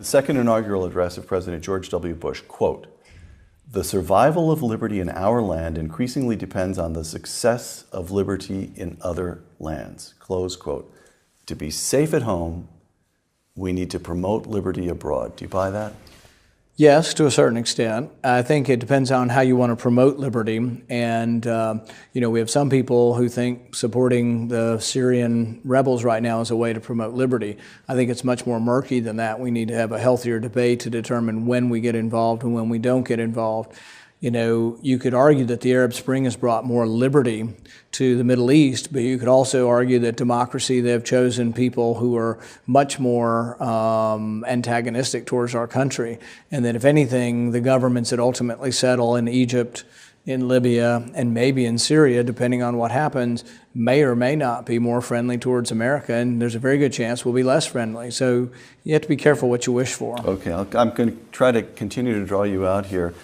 second inaugural address of President George W. Bush, quote, "The survival of liberty in our land increasingly depends on the success of liberty in other lands," close quote. To be safe at home, we need to promote liberty abroad. Do you buy that? Yes, to a certain extent. I think it depends on how you want to promote liberty. And, we have some people who think supporting the Syrian rebels right now is a way to promote liberty. I think it's much more murky than that. We need to have a healthier debate to determine when we get involved and when we don't get involved. You could argue that the Arab Spring has brought more liberty to the Middle East, but you could also argue that democracy, they've chosen people who are much more antagonistic towards our country, and that if anything, the governments that ultimately settle in Egypt, in Libya, and maybe in Syria, depending on what happens, may or may not be more friendly towards America, and there's a very good chance we'll be less friendly. So you have to be careful what you wish for. Okay, I'm going to try to continue to draw you out here.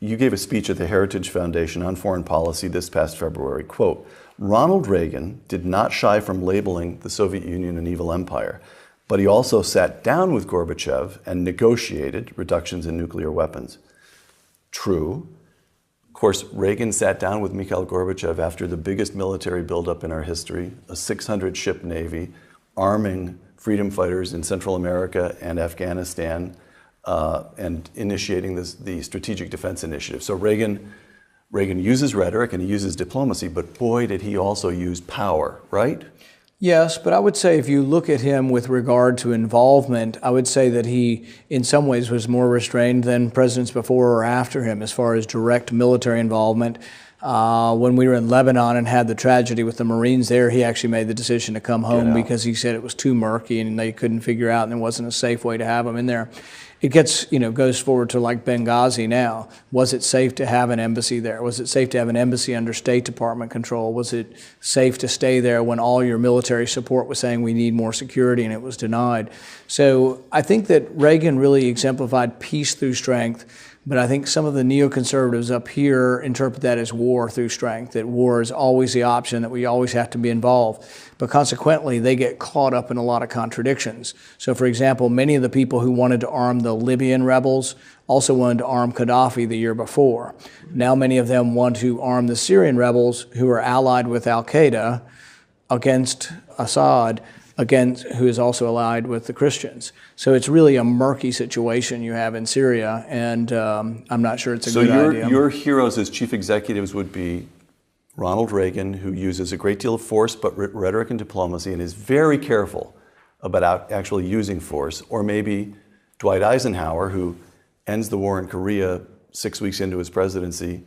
You gave a speech at the Heritage Foundation on foreign policy this past February. Quote, "Ronald Reagan did not shy from labeling the Soviet Union an evil empire, but he also sat down with Gorbachev and negotiated reductions in nuclear weapons." True. Of course, Reagan sat down with Mikhail Gorbachev after the biggest military buildup in our history, a 600-ship Navy, arming freedom fighters in Central America and Afghanistan, and initiating the Strategic Defense Initiative. So Reagan uses rhetoric and he uses diplomacy, but boy, did he also use power, right? Yes, but I would say if you look at him with regard to involvement, I would say that he, in some ways, was more restrained than presidents before or after him as far as direct military involvement. When we were in Lebanon and had the tragedy with the Marines there, he actually made the decision to come home because he said it was too murky and they couldn't figure out and there wasn't a safe way to have him in there. It goes forward to like Benghazi now. Was it safe to have an embassy there? Was it safe to have an embassy under State Department control? Was it safe to stay there when all your military support was saying we need more security and it was denied? So I think that Reagan really exemplified peace through strength. But I think some of the neoconservatives up here interpret that as war through strength, that war is always the option, that we always have to be involved. But consequently, they get caught up in a lot of contradictions. So, for example, many of the people who wanted to arm the Libyan rebels also wanted to arm Gaddafi the year before. Now many of them want to arm the Syrian rebels who are allied with al-Qaeda against Assad, who is also allied with the Christians. So it's really a murky situation you have in Syria, and I'm not sure it's a good idea. So your heroes as chief executives would be Ronald Reagan, who uses a great deal of force, but rhetoric and diplomacy, and is very careful about actually using force, or maybe Dwight Eisenhower, who ends the war in Korea 6 weeks into his presidency,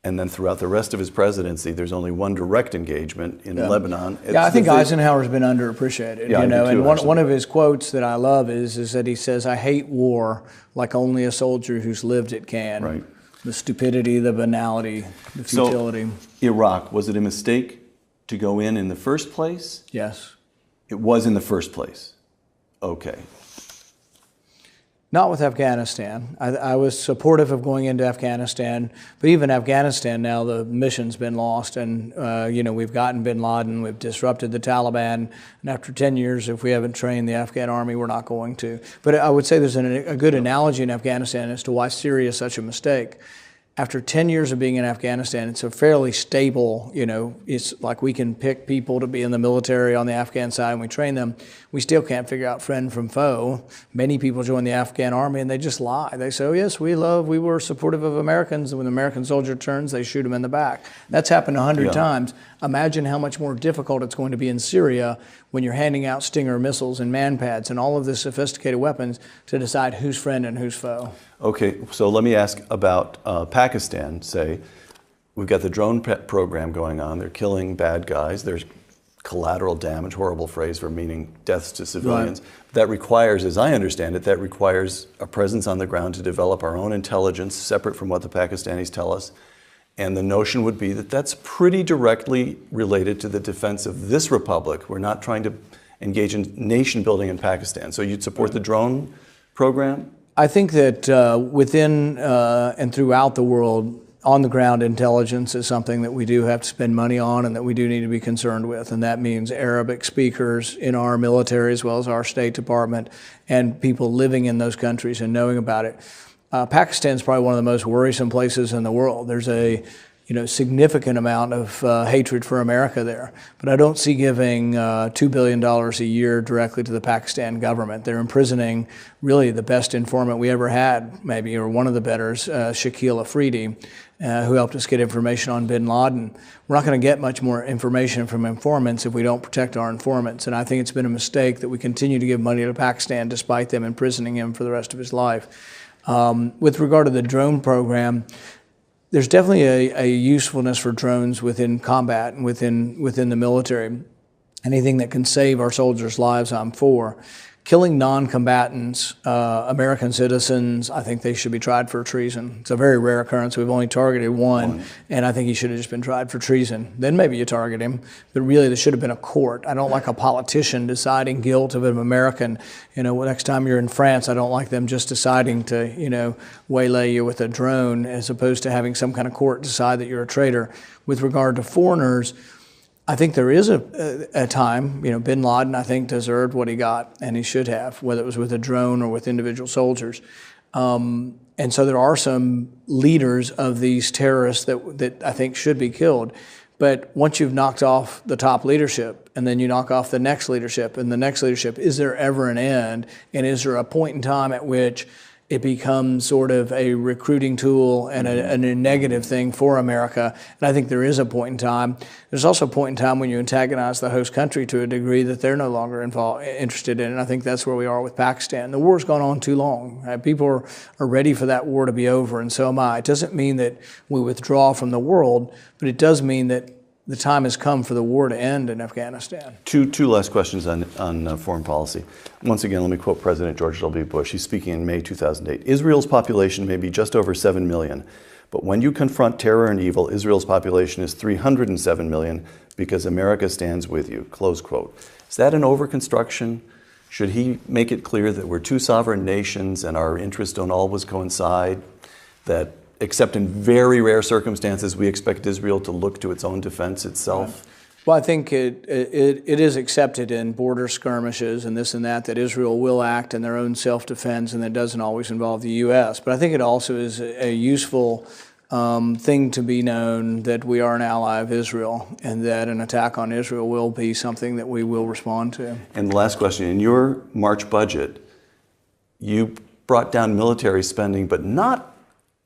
and then throughout the rest of his presidency, there's only one direct engagement in Lebanon. I think Eisenhower's been underappreciated. And one of his quotes that I love is that he says, "I hate war like only a soldier who's lived it can." Right. The stupidity, the banality, the futility. So, Iraq, was it a mistake to go in the first place? Yes. It was in the first place. Okay. Not with Afghanistan. I was supportive of going into Afghanistan, but even Afghanistan now, the mission's been lost, and we've gotten bin Laden, we've disrupted the Taliban, and after 10 years, if we haven't trained the Afghan army, we're not going to. But I would say there's a good analogy in Afghanistan as to why Syria is such a mistake. After 10 years of being in Afghanistan, it's a fairly stable, it's like we can pick people to be in the military on the Afghan side and we train them. We still can't figure out friend from foe. Many people join the Afghan army and they just lie. They say, oh yes, we were supportive of Americans, and when the American soldier turns, they shoot him in the back. That's happened 100 times. Imagine how much more difficult it's going to be in Syria when you're handing out Stinger missiles and manpads and all of this sophisticated weapons to decide who's friend and who's foe. Okay, so let me ask about Pakistan, say. We've got the drone program going on. They're killing bad guys. There's collateral damage, horrible phrase for meaning deaths to civilians. Right. That requires, as I understand it, that requires a presence on the ground to develop our own intelligence separate from what the Pakistanis tell us. And the notion would be that that's pretty directly related to the defense of this republic. We're not trying to engage in nation building in Pakistan. So you'd support the drone program? I think that within and throughout the world, on-the-ground intelligence is something that we do have to spend money on and that we do need to be concerned with. And that means Arabic speakers in our military as well as our State Department and people living in those countries and knowing about it. Pakistan is probably one of the most worrisome places in the world. There's a significant amount of hatred for America there. But I don't see giving $2 billion a year directly to the Pakistan government. They're imprisoning really the best informant we ever had, maybe, or one of the betters, Shakil Afridi, who helped us get information on bin Laden. We're not going to get much more information from informants if we don't protect our informants. And I think it's been a mistake that we continue to give money to Pakistan despite them imprisoning him for the rest of his life. With regard to the drone program, there's definitely a usefulness for drones within combat and within the military. Anything that can save our soldiers' lives, I'm for. Killing non-combatants, American citizens, I think they should be tried for treason. It's a very rare occurrence. We've only targeted one, and I think he should have just been tried for treason. Then maybe you target him, but really there should have been a court. I don't like a politician deciding guilt of an American. Next time you're in France, I don't like them just deciding to, waylay you with a drone as opposed to having some kind of court decide that you're a traitor. With regard to foreigners, I think there is a time, bin Laden, I think, deserved what he got, and he should have, whether it was with a drone or with individual soldiers. And so there are some leaders of these terrorists that I think should be killed. But once you've knocked off the top leadership, and then you knock off the next leadership and the next leadership, is there ever an end? And is there a point in time at which it becomes sort of a recruiting tool and a negative thing for America? And I think there is a point in time. There's also a point in time when you antagonize the host country to a degree that they're no longer interested in. And I think that's where we are with Pakistan. The war's gone on too long. People are ready for that war to be over, and so am I. It doesn't mean that we withdraw from the world, but it does mean that the time has come for the war to end in Afghanistan. Two last questions on foreign policy. Once again, let me quote President George W. Bush. He's speaking in May 2008. Israel's population may be just over 7 million, but when you confront terror and evil, Israel's population is 307 million because America stands with you, close quote. Is that an overconstruction? Should he make it clear that we're two sovereign nations and our interests don't always coincide, that except in very rare circumstances, we expect Israel to look to its own defense itself? Well, I think it is accepted in border skirmishes and this and that Israel will act in their own self-defense, and that doesn't always involve the U.S. But I think it also is a useful thing to be known that we are an ally of Israel and that an attack on Israel will be something that we will respond to. And the last question, in your March budget, you brought down military spending, but not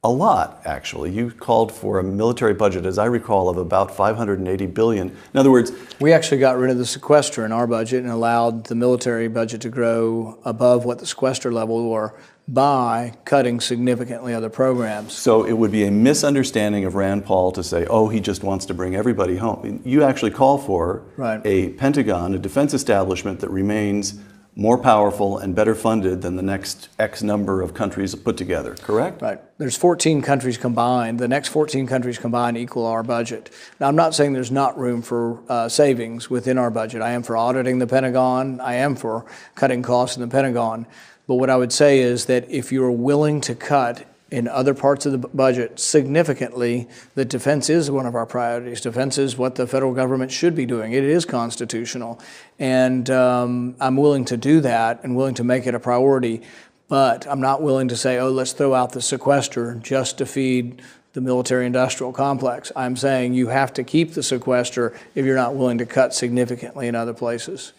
a lot, actually. You called for a military budget, as I recall, of about $580 billion. In other words, we actually got rid of the sequester in our budget and allowed the military budget to grow above what the sequester level were by cutting significantly other programs. So it would be a misunderstanding of Rand Paul to say, oh, he just wants to bring everybody home. You actually call for a Pentagon, a defense establishment that remains more powerful and better funded than the next X number of countries put together, correct? Right. There's 14 countries combined. The next 14 countries combined equal our budget. Now, I'm not saying there's not room for savings within our budget. I am for auditing the Pentagon. I am for cutting costs in the Pentagon. But what I would say is that if you're willing to cut in other parts of the budget significantly, that defense is one of our priorities. Defense is what the federal government should be doing. It is constitutional. And I'm willing to do that and willing to make it a priority. But I'm not willing to say, oh, let's throw out the sequester just to feed the military-industrial complex. I'm saying you have to keep the sequester if you're not willing to cut significantly in other places.